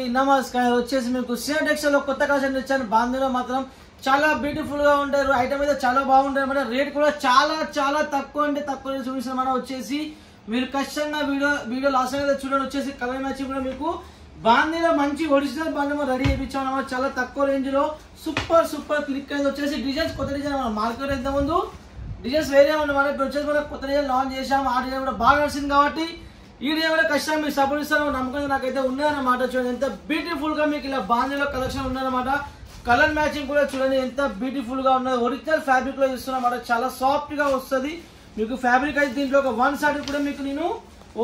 నమస్కారం వచ్చేసి మీకు సిఎన్ టెక్స్టైల్ లో కొత్త కలెక్షన్ తెచ్చాను. బాంధీలో మాత్రం చాలా బ్యూటిఫుల్ గా ఉంటారు. ఐటమ్ అయితే చాలా బాగుంటాయి అన్నమాట. రేట్ కూడా చాలా తక్కువ అంటే తక్కువ చూపిస్తాం వచ్చేసి మీరు ఖచ్చితంగా వీడియో లాస్ట్ అయితే చూడండి. వచ్చేసి కలర్ మ్యాచింగ్ కూడా మీకు బాంధీలో మంచి ఒరిజినల్ బాంధీ రెడీ చేయించాం అన్నమాట. చాలా తక్కువ రేంజ్ లో సూపర్ క్లిక్ అయింది. వచ్చేసి డిజైన్స్ కొత్త డిజైన్ మన మార్కెట్ ఇంత ముందు డిజైన్స్ వేరే ఉన్నమాట. ఇప్పుడు వచ్చేసి మనం కొత్త డిజైన్ లాంచ్ చేసాము. ఆ డిజైన్ కూడా బాగా నచ్చింది కాబట్టి ఈ డిజైన్ కూడా ఖచ్చితంగా మీరు సపోర్ట్ ఇస్తారో నమ్మకం నాకైతే ఉన్నాయన్నమాట. చూడండి ఎంత బ్యూటిఫుల్ గా మీకు ఇలా బాంధీలో కలెక్షన్ ఉన్నారన్నమాట. కలర్ మ్యాచింగ్ కూడా చూడండి ఎంత బ్యూటిఫుల్ గా ఉన్నది. ఒరిజినల్ ఫ్యాబ్రిక్ లో ఇస్తున్నమాట. చాలా సాఫ్ట్ గా వస్తుంది మీకు ఫ్యాబ్రిక్ అయితే. దీంట్లో ఒక వన్ సైడ్ కూడా మీకు నేను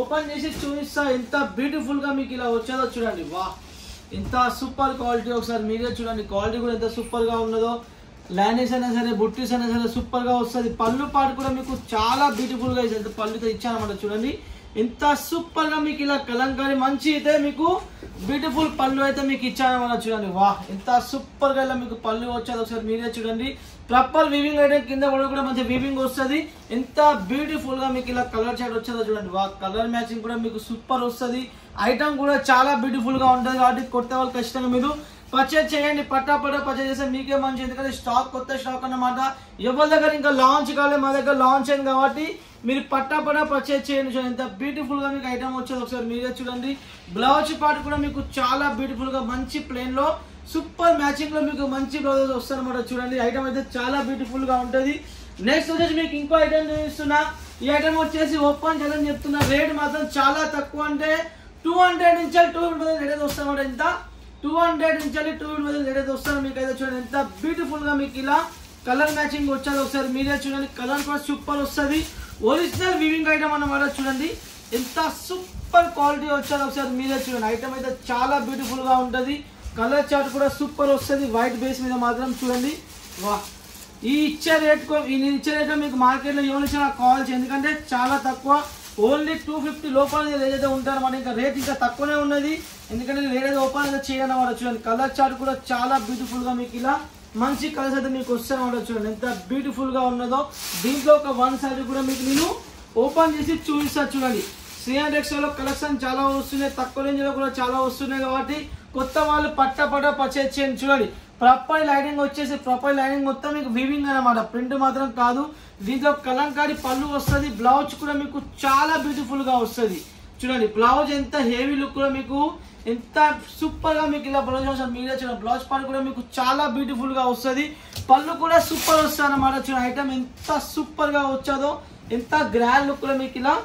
ఓపెన్ చేసి చూపిస్తా ఎంత బ్యూటిఫుల్ గా మీకు ఇలా వచ్చేదో చూడండి. వా ఎంత సూపర్ క్వాలిటీ. ఒకసారి మీరే చూడండి క్వాలిటీ కూడా ఎంత సూపర్ గా ఉన్నదో. లైనింగ్స్ అయినా సరే బుట్టీస్ అయినా సరే సూపర్ గా వస్తుంది. పళ్ళు పాటు కూడా మీకు చాలా బ్యూటిఫుల్ గా ఎంత పళ్ళుతో ఇచ్చానమాట. చూడండి ఎంత సూపర్ గా మీకు ఇలా కలంకారీ మంచి అయితే మీకు బ్యూటిఫుల్ పళ్ళు అయితే మీకు ఇచ్చానమాట. చూడండి వా ఎంత సూపర్ గా ఇలా మీకు పళ్ళు వచ్చేది. ఒకసారి మీరే చూడండి ప్రాపర్ వీవింగ్ అయితే కింద కూడా మంచి వీవింగ్ వస్తుంది. ఎంత బ్యూటిఫుల్ గా మీకు ఇలా కలర్ షేడ్ వచ్చేదో చూడండి. వా కలర్ మ్యాచింగ్ కూడా మీకు సూపర్ వస్తుంది. ఐటమ్ కూడా చాలా బ్యూటిఫుల్ గా ఉంటుంది కాబట్టి కొత్త వాళ్ళు ఖచ్చితంగా మీరు పర్చేజ్ చేయండి. పట్టా పర్చేజ్ చేస్తే మీకే మంచి. ఎందుకంటే కొత్త స్టాక్ అన్నమాట. ఎవరి దగ్గర ఇంకా లాంచ్ కావాలి, మా దగ్గర లాంచ్ అయింది కాబట్టి మీరు పట్టా పర్చేజ్ చేయండి. చూడండి ఎంత బ్యూటిఫుల్ గా మీకు ఐటమ్ వచ్చేది. ఒకసారి మీరే చూడండి బ్లౌజ్ పార్ట్ కూడా మీకు చాలా బ్యూటిఫుల్ గా మంచి ప్లేన్ లో సూపర్ మ్యాచింగ్ లో మీకు మంచి బ్లౌజెస్ వస్తాయన్నమాట. చూడండి ఐటమ్ అయితే చాలా బ్యూటిఫుల్ గా ఉంటది. నెక్స్ట్ వచ్చేసి మీకు ఇంకో ఐటమ్ చూపిస్తున్నా. ఈ ఐటమ్ వచ్చేసి ఓపెన్ చేయాలని చెప్తున్నా. రేట్ మాత్రం చాలా తక్కువ అంటే 200 నుంచి 250 రేట్ వస్తాయన్నమాట. ఎంత 200 నుంచి 250 రేట్ వస్తాను మీకు అయితే. చూడండి ఎంత బ్యూటిఫుల్ గా మీకు ఇలా కలర్ మ్యాచింగ్ వచ్చేది. ఒకసారి మీరే చూడండి కలర్ కూడా సూపర్ వస్తుంది. ఒరిజినల్ వీవింగ్ ఐటమ్ అన్నమాట. చూడండి ఎంత సూపర్ క్వాలిటీ వచ్చేది. ఒకసారి మీరే చూడండి ఐటమ్ అయితే చాలా బ్యూటిఫుల్ గా ఉంటది. కలర్ చార్ట్ కూడా సూపర్ వస్తుంది. వైట్ బేస్ మీద మాత్రం చూడండి. వా ఈ ఇచ్చే రేట్ మీకు మార్కెట్ లో ఎవరు నాకు కావాల్సి. ఎందుకంటే చాలా తక్కువ ఓన్లీ 250 లోపల ఏదైతే ఉంటారన్నమాట. ఇంకా రేట్ ఇంకా తక్కువనే ఉన్నది. ఎందుకంటే రేట్ అయితే ఓపెన్ అయితే చేయనమాట. చూడండి కలర్ చార్ట్ కూడా చాలా బ్యూటిఫుల్ గా మీకు ఇలా మంచి కలర్స్ అయితే మీకు వస్తాయన్నమాట. చూడండి ఎంత బ్యూటిఫుల్ గా ఉన్నదో. దీంట్లో ఒక వన్ సైడ్ కూడా మీకు నేను ఓపెన్ చేసి చూపిస్తా. చూడండి సిఎన్ టెక్స్టైల్ లో కలెక్షన్ చాలా వస్తున్నాయి. తక్కువ రేంజ్ లో కూడా చాలా వస్తున్నాయి కాబట్టి కొత్త వాళ్ళు పట్టా పర్చేజ్ చేయండి. చూడండి ప్రాపర్ లైనింగ్ వచ్చేసి ప్రాపర్ లైనింగ్ మొత్తం మీకు వీవింగ్ అనమాట. ప్రింట్ మాత్రం కాదు. దీంట్లో కలంకారీ పళ్ళు వస్తుంది. బ్లౌజ్ కూడా మీకు చాలా బ్యూటిఫుల్ గా వస్తుంది. చూడండి బ్లౌజ్ ఎంత హెవీ లుక్ లో మీకు ఎంత సూపర్ గా మీకు ఇలా బ్లౌజ్ వస్తుంది. మీరే చూడండి బ్లౌజ్ పార్ట్ కూడా మీకు చాలా బ్యూటిఫుల్ గా వస్తుంది. పళ్ళు కూడా సూపర్ వస్తుంది అనమాట. చూడండి ఐటమ్ ఎంత సూపర్ గా వచ్చేదో. ఎంత గ్రాండ్ లుక్ లో మీకు ఇలా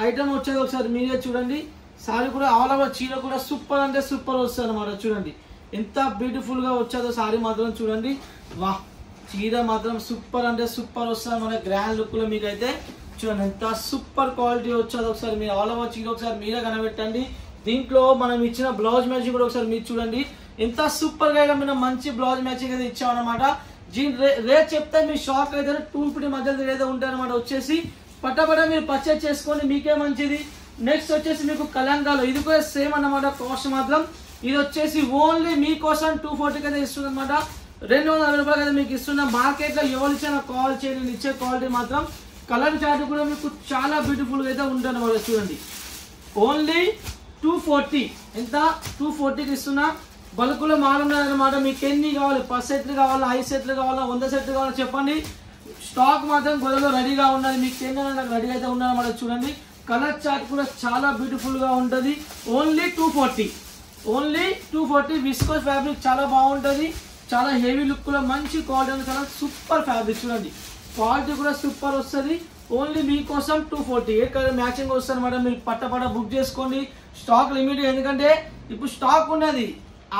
ఐటమ్ వచ్చేది. ఒకసారి మీరే చూడండి సారీ కూడా ఆల్ ఓవర్ చీర కూడా సూపర్ అంటే సూపర్ వస్తుంది అనమాట. చూడండి ఎంత బ్యూటిఫుల్ గా వచ్చేదో సారీ మాత్రం చూడండి. వా చీర మాత్రం సూపర్ అంటే సూపర్ వస్తుంది మన గ్రాండ్ లుక్ లో మీకు అయితే. చూడండి ఎంత సూపర్ క్వాలిటీ వచ్చేది. ఒకసారి మీరు ఆల్ ఓవర్ చీర ఒకసారి మీరే కనబెట్టండి. దీంట్లో మనం ఇచ్చిన బ్లౌజ్ మ్యాచింగ్ కూడా ఒకసారి మీరు చూడండి ఎంత సూపర్ గా మనం మంచి బ్లౌజ్ మ్యాచింగ్ అయితే ఇచ్చామన్నమాట. రేట్ చెప్తే మీ షాక్ అయితే 250 మధ్యలో ఏదో ఉంటాయన్నమాట. వచ్చేసి పట్టా మీరు పర్చేజ్ చేసుకోండి మీకే మంచిది. నెక్స్ట్ వచ్చేసి మీకు కలంకాలో ఇది కూడా సేమ్ అన్నమాట. కాస్ట్ మాత్రం ఇది వచ్చేసి ఓన్లీ మీకోసం 240 అయితే ఇస్తుంది అనమాట. 240 రూపాయలు అయితే మీకు ఇస్తున్నాం. మార్కెట్ లో ఎవరు ఇచ్చినా కాల్ చేయండి. ఇచ్చే క్వాలిటీ మాత్రం కలర్ చార్ట్ కూడా మీకు చాలా బ్యూటిఫుల్ గా అయితే ఉంటుంది అనమాట. చూడండి ఓన్లీ 240 ఎంత 240కి ఇస్తున్నా. బల్కులో మాల్ ఉన్నదన్నమాట. మీకు ఎన్ని కావాలి 10 సెట్లు కావాలా 5 సెట్లు కావాలా 100 సెట్లు కావాలా చెప్పండి. స్టాక్ మాత్రం గొడవలో రెడీగా ఉన్నది. మీకు ఎన్ని రెడీ అయితే ఉన్నదన్నమాట. చూడండి కలర్ చార్ట్ కూడా చాలా బ్యూటిఫుల్ గా ఉంటది. ఓన్లీ 240 విస్కోస్ ఫ్యాబ్రిక్ చాలా బాగుంటది. చాలా హెవీ లుక్ లో మంచి క్వాలిటీ చాలా సూపర్ ఫ్యాబ్రిక్. చూడండి క్వాలిటీ కూడా సూపర్ వస్తుంది. ఓన్లీ మీకోసం 240 ఏ కలర్ మ్యాచింగ్ వస్తుంది అనమాట. మీరు పట్ట బుక్ చేసుకోండి. స్టాక్ లిమిట్ ఎందుకంటే ఇప్పుడు స్టాక్ ఉన్నది.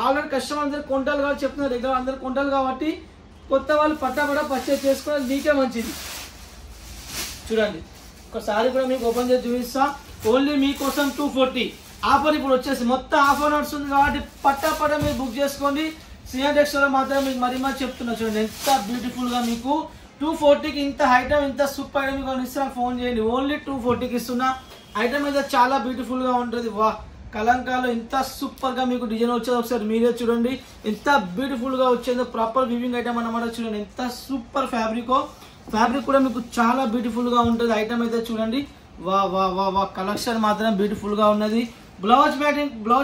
ఆల్రెడీ కస్టమర్ అందరు కొంటారు కాబట్టి చెప్తున్నారు. దగ్గర అందరు కొంటారు కాబట్టి కొత్త వాళ్ళు పట్ట పర్చేజ్ చేసుకోవాలి మీకే మంచిది. చూడండి ఒకసారి కూడా మీకు ఓపెన్ చేసి చూపిస్తా. ఓన్లీ మీకోసం 240 ఆఫర్ ఇప్పుడు వచ్చేసి మొత్తం ఆఫర్ నడుస్తుంది కాబట్టి పట్ట మీరు బుక్ చేసుకోండి. సిఎన్ టెక్స్టైల్ మాత్రం మీకు మరి చెప్తున్నా. చూడండి ఎంత బ్యూటిఫుల్ గా మీకు 240కి ఇంత ఐటమ్ ఇంత సూపర్ ఐటమ్ మీకు ఇస్తున్నా. ఫోన్ చేయండి ఓన్లీ 240కి ఇస్తున్నా. ఐటమ్ అయితే చాలా బ్యూటిఫుల్ గా ఉంటుంది. వా కలంకాలో ఎంత సూపర్ గా మీకు డిజైన్ వచ్చేది. ఒకసారి మీరే చూడండి ఎంత బ్యూటిఫుల్ గా వచ్చేదో. ప్రాపర్ వీవింగ్ ఐటమ్ అన్నమాట. చూడండి ఎంత సూపర్ ఫ్యాబ్రిక్ కూడా మీకు చాలా బ్యూటిఫుల్ గా ఉంటుంది. ఐటమ్ అయితే చూడండి వా కలెక్షన్ మాత్రం బ్యూటిఫుల్ గా ఉన్నది. బ్లౌజ్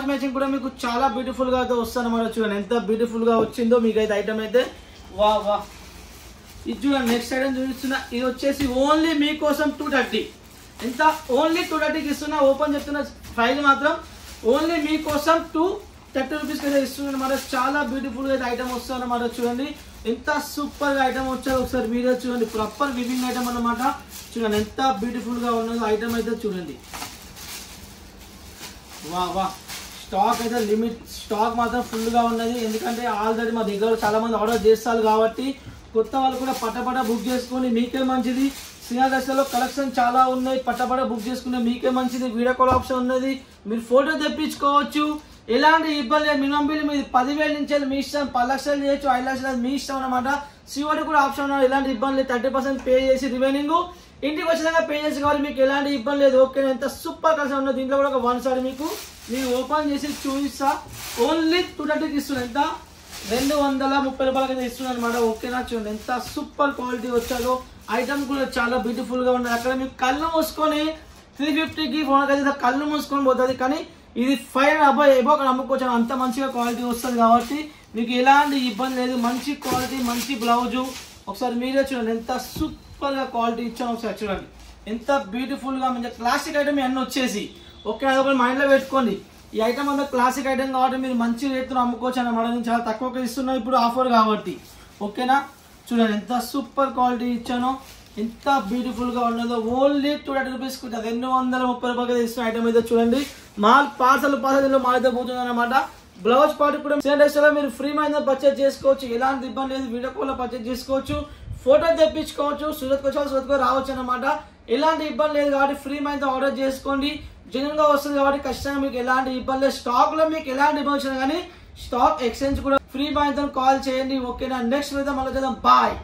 మ్యాచింగ్ కూడా మీకు చాలా బ్యూటిఫుల్ గా అయితే వస్తుంది అన్నమాట. చూడండి ఎంత బ్యూటిఫుల్ గా వచ్చిందో మీకు అయితే ఐటమ్ అయితే. వా వా ఇది చూడండి. నెక్స్ట్ ఐటమ్ చూపిస్తున్నా. ఇది వచ్చేసి ఓన్లీ మీకోసం 230. ఎంత ఓన్లీ 230కి ఇస్తున్నా. ఓపెన్ చెప్తున్నా ప్రైస్ మాత్రం ఓన్లీ మీకోసం 230 రూపీస్కి అయితే ఇస్తున్నాను అనమాట. చాలా బ్యూటిఫుల్ గా అయితే ఐటమ్ వస్తుంది అనమాట. చూడండి ఎంత సూపర్ గా ఐటమ్ వచ్చాదో ఒకసారి మీరే చూడండి. ప్రాపర్ వివింగ్ ఐటమ్ అన్నమాట. చూడండి ఎంత బ్యూటిఫుల్ గా ఉన్నదో ఐటమ్ అయితే చూడండి. వా వా స్టాక్ అయితే లిమిట్ స్టాక్ మాత్రం ఫుల్ గా ఉన్నది. ఎందుకంటే ఆల్రెడీ మా దగ్గర చాలా మంది ఆర్డర్ చేస్తారు కాబట్టి కొత్త వాళ్ళు కూడా పట్టపట బుక్ చేసుకొని మీకే మంచిది. శ్రీనగర్లో కలెక్షన్ చాలా ఉన్నాయి. పట్టపట బుక్ చేసుకునే మీకే మంచిది. వీడియో కాల్ ఆప్షన్ ఉన్నది. మీరు ఫోటో తెప్పించుకోవచ్చు. ఎలాంటి ఇబ్బంది లేదు. మినిమం బిల్ మీరు 10,000 నుంచి మీ ఇష్టం. 10 లక్షలు చేయొచ్చు, 5 లక్షలు మీ ఇష్టం అనమాట. సిఓడి కూడా ఆప్షన్ ఉన్నది. ఎలాంటి ఇబ్బంది లేదు. 30% పే చేసి రిమైనింగ్ ఇంటికి వచ్చేదాకా పే చేసి కావాలి. మీకు ఎలాంటి ఇబ్బంది లేదు. ఓకే ఎంత సూపర్ కలెక్షన్ ఉన్నది. దీంట్లో కూడా ఒక 1 సారీ మీకు నేను ఓపెన్ చేసి చూపిస్తా. ఓన్లీ 230కి ఇస్తున్నాను. ఎంత 230 రూపాయలకి ఇస్తున్నాను అనమాట. ఓకేనా చూడండి ఎంత సూపర్ క్వాలిటీ వచ్చాదో. ఐటమ్ కూడా చాలా బ్యూటిఫుల్ గా ఉన్నది. అక్కడ మీకు కళ్ళు మూసుకొని 350కి 400 కళ్ళు మూసుకొని పోతుంది. కానీ ఇది 500 అబ్బాయి అక్కడ అమ్ముకోవచ్చు. అంత మంచిగా క్వాలిటీ వస్తుంది కాబట్టి మీకు ఎలాంటి ఇబ్బంది లేదు. మంచి క్వాలిటీ మంచి బ్లౌజు. ఒకసారి మీరే చూడండి ఎంత సూపర్ గా క్వాలిటీ ఇచ్చాను. ఒకసారి చూడండి ఎంత బ్యూటిఫుల్ గా మంచి క్లాసిక్ ఐటమ్ అన్నీ వచ్చేసి. ఓకే అదొక మైండ్ లో పెట్టుకోండి. ఈ ఐటమ్ అంతా క్లాసిక్ ఐటమ్ కాబట్టి మీరు మంచి రేట్తో అమ్ముకోవచ్చు అన్నమాట. నేను చాలా తక్కువగా ఇస్తున్నాను ఇప్పుడు ఆఫర్ కాబట్టి. ఓకేనా చూడండి ఎంత సూపర్ క్వాలిటీ ఇచ్చానో. ఎంత బ్యూటిఫుల్ గా ఉన్నదో. ఓన్లీ 230 రూపీస్ 230 రూపాయలకి ఇస్తున్న ఐటమ్ అయితే చూడండి. మాల్ పార్సల్ మాల్ అయితే పోతుంది అనమాట. బ్లౌజ్ పార్ట్ కూడా మీరు ఫ్రీ మైండ్ పర్చేజ్ చేసుకోవచ్చు. ఎలాంటి ఇబ్బంది లేదు. వీడియో కాల్ పర్చేజ్ చేసుకోవచ్చు. ఫోటో తెప్పించుకోవచ్చు. సూరత్ వచ్చి సూరత్ రావచ్చు అనమాట. ఎలాంటి ఇబ్బంది లేదు కాబట్టి ఫ్రీ మైండ్ ఆర్డర్ చేసుకోండి. జెన్యున్ గా వస్తుంది కాబట్టి ఖచ్చితంగా మీకు ఎలాంటి ఇబ్బంది లేదు. స్టాక్ లో మీకు ఎలాంటి ఇబ్బంది వచ్చినా కానీ స్టాక్ ఎక్స్చేంజ్ కూడా ఫ్రీ మైండ్ కాల్ చేయండి. ఓకేనా నెక్స్ట్ అయితే మళ్ళీ చేద్దాం. బాయ్.